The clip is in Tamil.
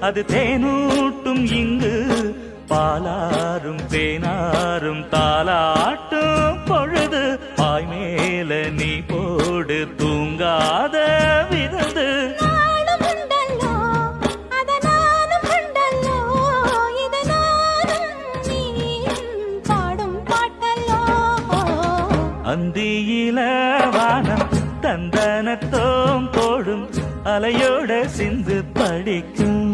அது தேனூட்டும் இங்கு பாலாரும் தேனாரும் தாலாட்டும் பொழுது பாய் மேல நீ போடு தூங்காத விருந்து அந்தியில வானம் தந்தனத்தோம் போடும் அலையோட சிந்து படிக்கும்